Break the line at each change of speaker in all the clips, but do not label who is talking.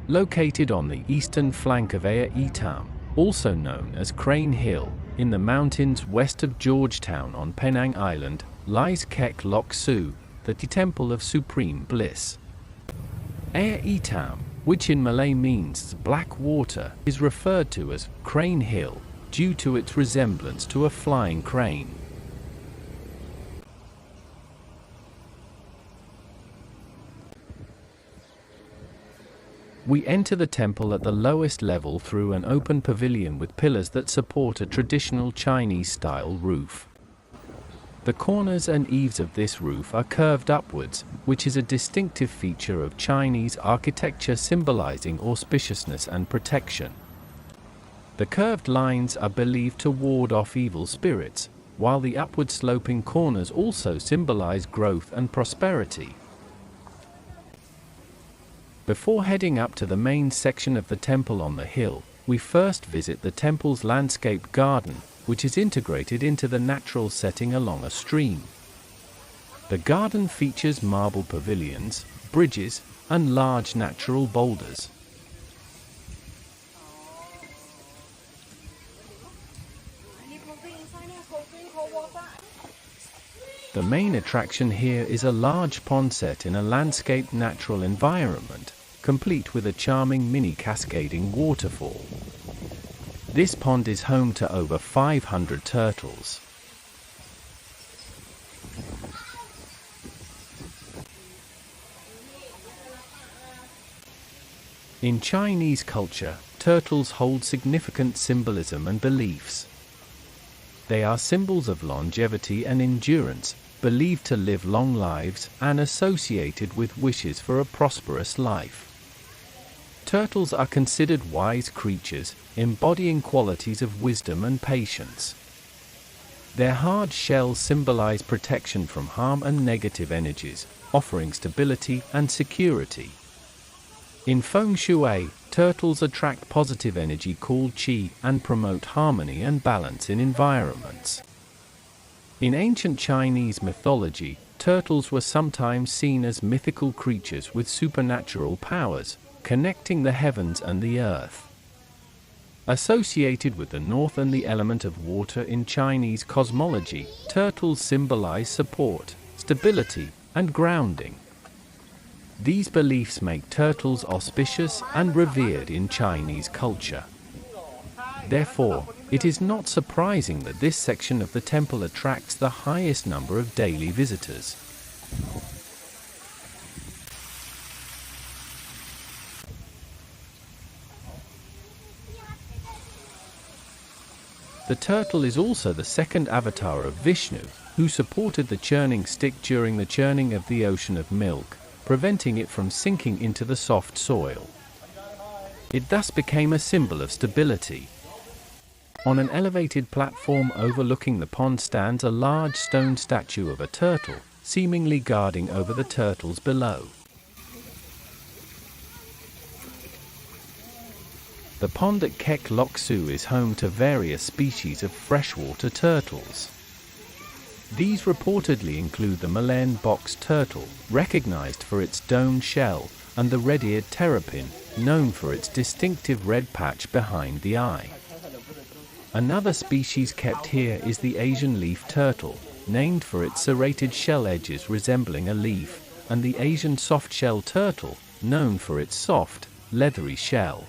Located on the eastern flank of Aya Itam, also known as Crane Hill, in the mountains west of Georgetown on Penang Island, lies Kek Lok Su, the temple of supreme bliss. Aya Itam, which in Malay means black water, is referred to as Crane Hill due to its resemblance to a flying crane. We enter the temple at the lowest level through an open pavilion with pillars that support a traditional Chinese-style roof. The corners and eaves of this roof are curved upwards, which is a distinctive feature of Chinese architecture symbolizing auspiciousness and protection. The curved lines are believed to ward off evil spirits, while the upward-sloping corners also symbolize growth and prosperity. Before heading up to the main section of the temple on the hill, we first visit the temple's landscape garden, which is integrated into the natural setting along a stream. The garden features marble pavilions, bridges, and large natural boulders. The main attraction here is a large pond set in a landscape natural environment, complete with a charming mini cascading waterfall. This pond is home to over 500 turtles. In Chinese culture, turtles hold significant symbolism and beliefs. They are symbols of longevity and endurance, believed to live long lives, and associated with wishes for a prosperous life. Turtles are considered wise creatures, embodying qualities of wisdom and patience. Their hard shells symbolize protection from harm and negative energies, offering stability and security. In feng shui, turtles attract positive energy called qi and promote harmony and balance in environments. In ancient Chinese mythology, turtles were sometimes seen as mythical creatures with supernatural powers, connecting the heavens and the earth. Associated with the north and the element of water in Chinese cosmology, turtles symbolize support, stability, and grounding. These beliefs make turtles auspicious and revered in Chinese culture. Therefore, it is not surprising that this section of the temple attracts the highest number of daily visitors. The turtle is also the second avatar of Vishnu, who supported the churning stick during the churning of the ocean of milk, preventing it from sinking into the soft soil. It thus became a symbol of stability. On an elevated platform overlooking the pond stands a large stone statue of a turtle, seemingly guarding over the turtles below. The pond at Kek Lok Su is home to various species of freshwater turtles. These reportedly include the Malayan box turtle, recognized for its domed shell, and the red-eared terrapin, known for its distinctive red patch behind the eye. Another species kept here is the Asian leaf turtle, named for its serrated shell edges resembling a leaf, and the Asian softshell turtle, known for its soft, leathery shell.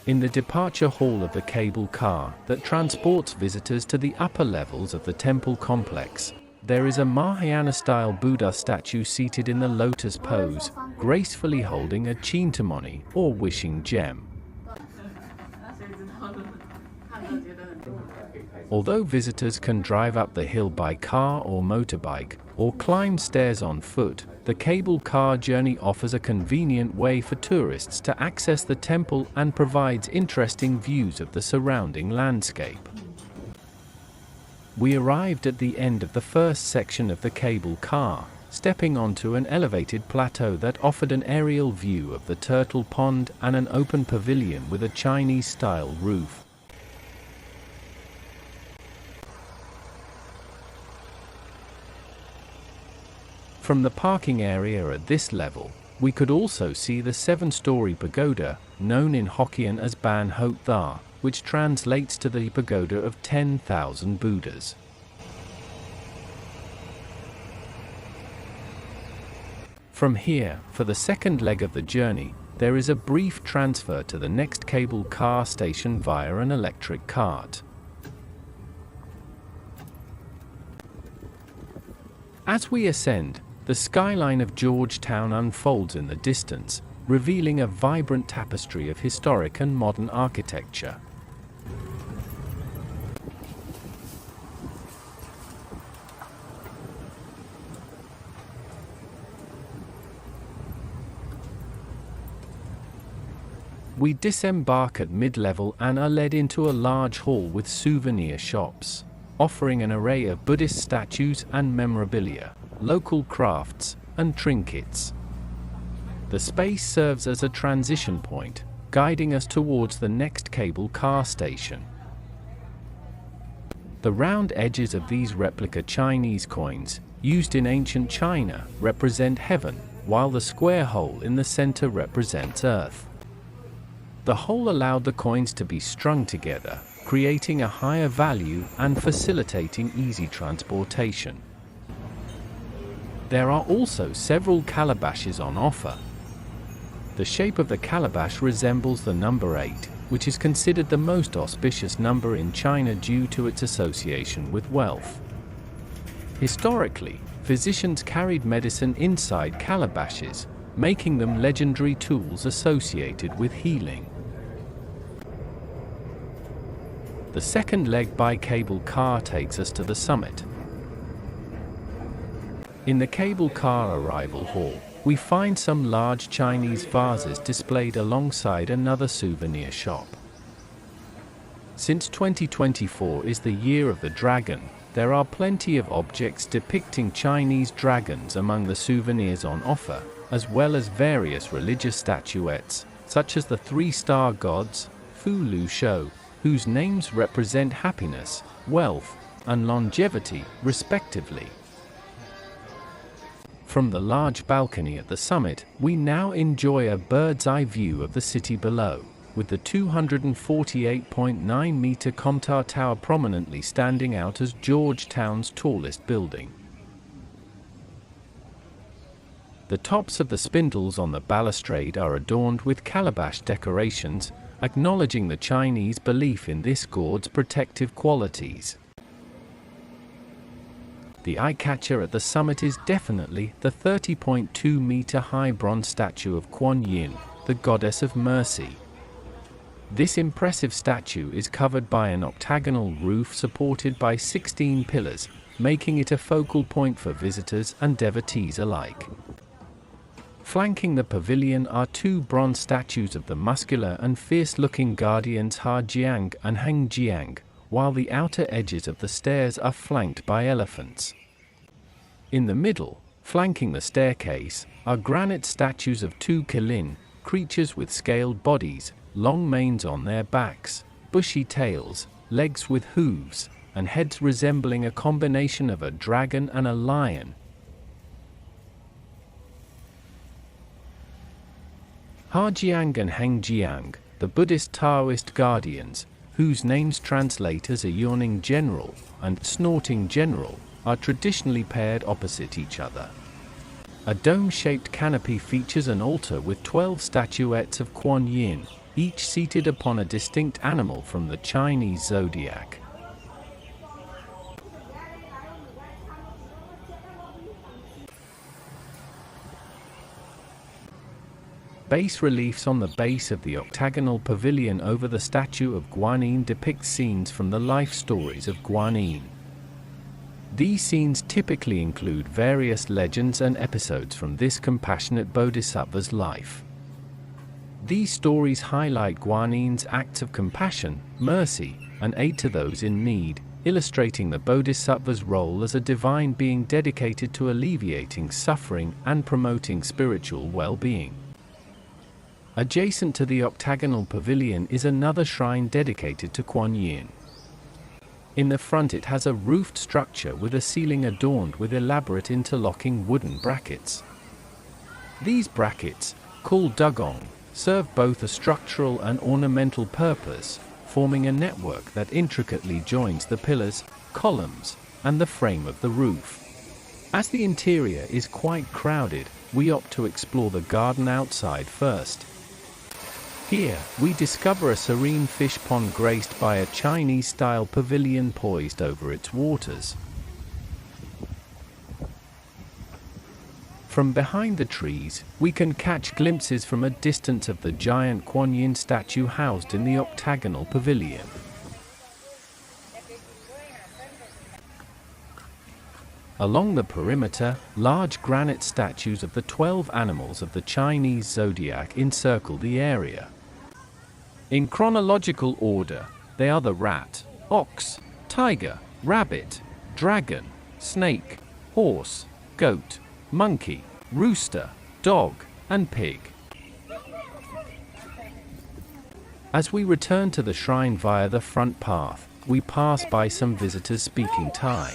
In the departure hall of the cable car that transports visitors to the upper levels of the temple complex, there is a Mahayana-style Buddha statue seated in the lotus pose, gracefully holding a chintamani, or wishing gem. Although visitors can drive up the hill by car or motorbike, or climb stairs on foot, the cable car journey offers a convenient way for tourists to access the temple and provides interesting views of the surrounding landscape. We arrived at the end of the first section of the cable car, stepping onto an elevated plateau that offered an aerial view of the turtle pond and an open pavilion with a Chinese-style roof. From the parking area at this level, We could also see the 7-story pagoda, known in Hokkien as Ban Hot Tha, which translates to the pagoda of 10,000 Buddhas. From here, for the second leg of the journey, there is a brief transfer to the next cable car station via an electric cart. As we ascend, the skyline of Georgetown unfolds in the distance, revealing a vibrant tapestry of historic and modern architecture. We disembark at mid-level and are led into a large hall with souvenir shops, offering an array of Buddhist statues and memorabilia, local crafts, and trinkets. The space serves as a transition point, guiding us towards the next cable car station. The round edges of these replica Chinese coins, used in ancient China, represent heaven, while the square hole in the center represents earth. The hole allowed the coins to be strung together, creating a higher value and facilitating easy transportation. There are also several calabashes on offer. The shape of the calabash resembles the number 8, which is considered the most auspicious number in China due to its association with wealth. Historically, physicians carried medicine inside calabashes, making them legendary tools associated with healing. The second leg by cable car takes us to the summit. In the cable car arrival hall, we find some large Chinese vases displayed alongside another souvenir shop. Since 2024 is the year of the dragon, there are plenty of objects depicting Chinese dragons among the souvenirs on offer, as well as various religious statuettes, such as the 3-star gods, Fu Lu Shou, whose names represent happiness, wealth, and longevity, respectively. From the large balcony at the summit, we now enjoy a bird's-eye view of the city below, with the 248.9-meter Comtar Tower prominently standing out as Georgetown's tallest building. The tops of the spindles on the balustrade are adorned with calabash decorations, acknowledging the Chinese belief in this gourd's protective qualities. The eye-catcher at the summit is definitely the 30.2-meter-high bronze statue of Guan Yin, the goddess of mercy. This impressive statue is covered by an octagonal roof supported by 16 pillars, making it a focal point for visitors and devotees alike. Flanking the pavilion are 2 bronze statues of the muscular and fierce-looking guardians Ha Jiang and Heng Jiang, while the outer edges of the stairs are flanked by elephants. In the middle, flanking the staircase, are granite statues of 2 Qilin, creatures with scaled bodies, long manes on their backs, bushy tails, legs with hooves, and heads resembling a combination of a dragon and a lion. Ha Jiang and Heng Jiang, the Buddhist Taoist guardians, whose names translate as a yawning general and snorting general, are traditionally paired opposite each other. A dome-shaped canopy features an altar with 12 statuettes of Guan Yin, each seated upon a distinct animal from the Chinese zodiac. Bas reliefs on the base of the octagonal pavilion over the statue of Guan Yin depict scenes from the life stories of Guan Yin. These scenes typically include various legends and episodes from this compassionate bodhisattva's life. These stories highlight Guan Yin's acts of compassion, mercy, and aid to those in need, illustrating the bodhisattva's role as a divine being dedicated to alleviating suffering and promoting spiritual well-being. Adjacent to the octagonal pavilion is another shrine dedicated to Guan Yin. In the front it has a roofed structure with a ceiling adorned with elaborate interlocking wooden brackets. These brackets, called dugong, serve both a structural and ornamental purpose, forming a network that intricately joins the pillars, columns, and the frame of the roof. As the interior is quite crowded, we opt to explore the garden outside first. Here, we discover a serene fish pond graced by a Chinese-style pavilion poised over its waters. From behind the trees, we can catch glimpses from a distance of the giant Guan Yin statue housed in the octagonal pavilion. Along the perimeter, large granite statues of the 12 animals of the Chinese zodiac encircle the area. In chronological order, they are the rat, ox, tiger, rabbit, dragon, snake, horse, goat, monkey, rooster, dog, and pig. As we return to the shrine via the front path, we pass by some visitors speaking Thai.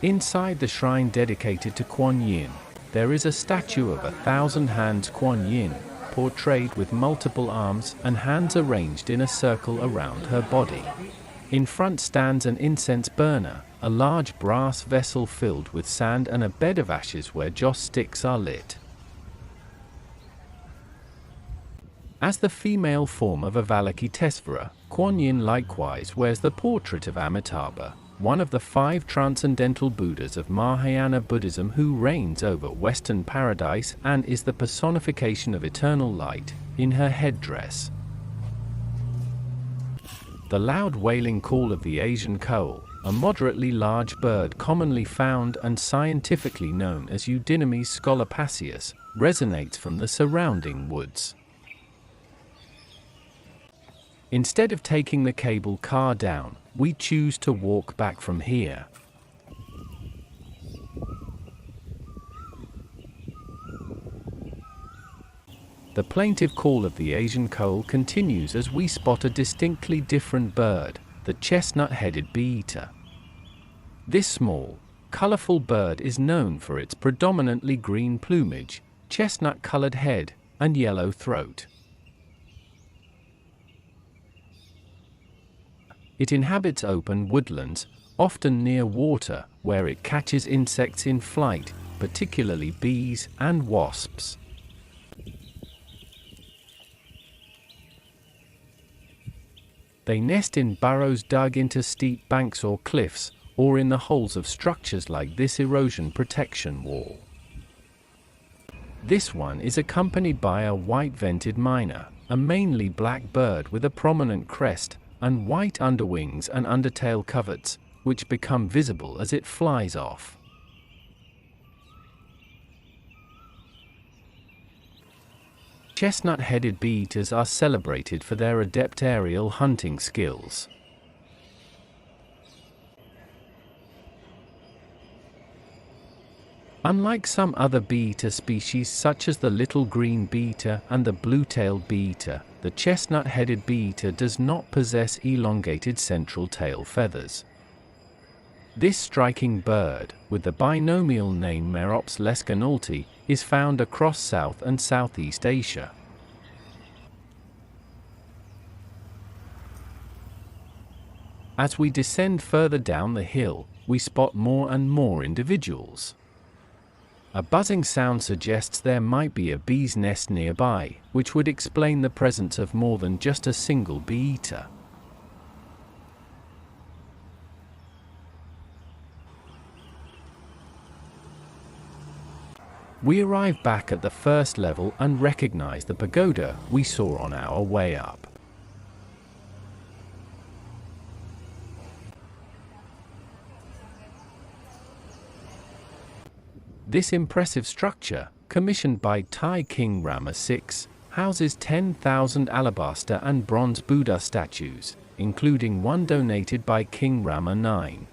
Inside the shrine dedicated to Guan Yin, there is a statue of 1,000 hands Guan Yin, portrayed with multiple arms and hands arranged in a circle around her body. In front stands an incense burner, a large brass vessel filled with sand and a bed of ashes where joss sticks are lit. As the female form of Avalokitesvara, Guan Yin likewise wears the portrait of Amitabha, one of the 5 transcendental Buddhas of Mahayana Buddhism who reigns over Western paradise and is the personification of eternal light, in her headdress. The loud wailing call of the Asian coal, a moderately large bird commonly found and scientifically known as Eudynamys scolopaceus, resonates from the surrounding woods. Instead of taking the cable car down, we choose to walk back from here. The plaintive call of the Asian coal continues as we spot a distinctly different bird, the chestnut-headed bee-eater. This small, colorful bird is known for its predominantly green plumage, chestnut-colored head, and yellow throat. It inhabits open woodlands, often near water, where it catches insects in flight, particularly bees and wasps. They nest in burrows dug into steep banks or cliffs, or in the holes of structures like this erosion protection wall. This one is accompanied by a white-vented myna, a mainly black bird with a prominent crest, and white underwings and undertail coverts, which become visible as it flies off. Chestnut-headed bee-eaters are celebrated for their adept aerial hunting skills. Unlike some other bee-eater species such as the little green bee-eater and the blue-tailed bee-eater, the chestnut-headed bee-eater does not possess elongated central tail feathers. This striking bird, with the binomial name Merops lescanalti, is found across South and Southeast Asia. As we descend further down the hill, we spot more and more individuals. A buzzing sound suggests there might be a bee's nest nearby, which would explain the presence of more than just a single bee-eater. We arrive back at the first level and recognize the pagoda we saw on our way up. This impressive structure, commissioned by Thai King Rama VI, houses 10,000 alabaster and bronze Buddha statues, including one donated by King Rama IX.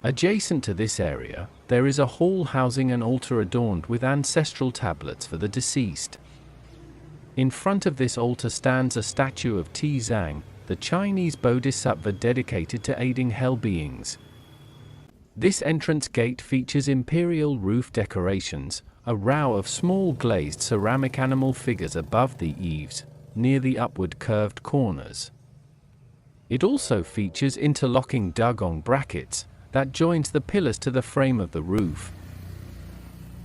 Adjacent to this area, there is a hall housing an altar adorned with ancestral tablets for the deceased. In front of this altar stands a statue of Ti Zhang, the Chinese bodhisattva dedicated to aiding hell beings. This entrance gate features imperial roof decorations, a row of small glazed ceramic animal figures above the eaves, near the upward curved corners. It also features interlocking dugong brackets that joins the pillars to the frame of the roof.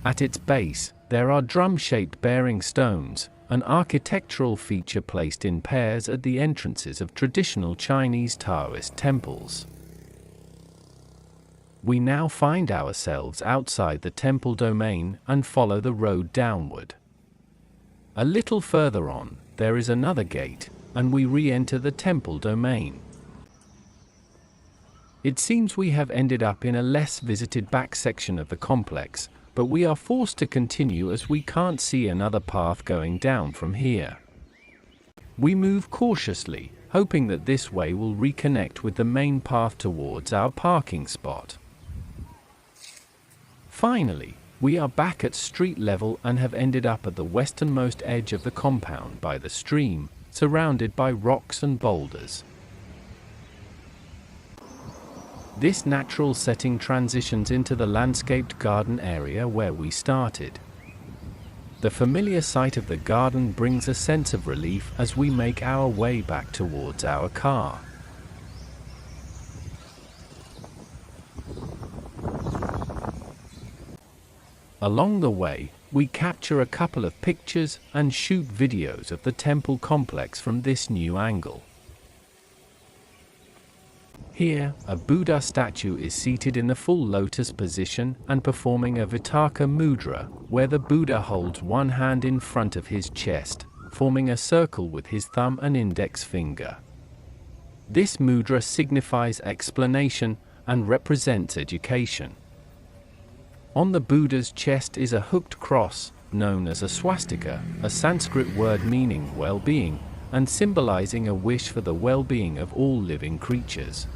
At its base, there are drum-shaped bearing stones, an architectural feature placed in pairs at the entrances of traditional Chinese Taoist temples. We now find ourselves outside the temple domain and follow the road downward. A little further on, there is another gate, and we re-enter the temple domain. It seems we have ended up in a less visited back section of the complex, but we are forced to continue as we can't see another path going down from here. We move cautiously, hoping that this way will reconnect with the main path towards our parking spot. Finally, we are back at street level and have ended up at the westernmost edge of the compound by the stream, surrounded by rocks and boulders. This natural setting transitions into the landscaped garden area where we started. The familiar sight of the garden brings a sense of relief as we make our way back towards our car. Along the way, we capture a couple of pictures and shoot videos of the temple complex from this new angle. Here, a Buddha statue is seated in the full lotus position and performing a Vitakka mudra, where the Buddha holds one hand in front of his chest, forming a circle with his thumb and index finger. This mudra signifies explanation and represents education. On the Buddha's chest is a hooked cross, known as a swastika, a Sanskrit word meaning well-being, and symbolizing a wish for the well-being of all living creatures.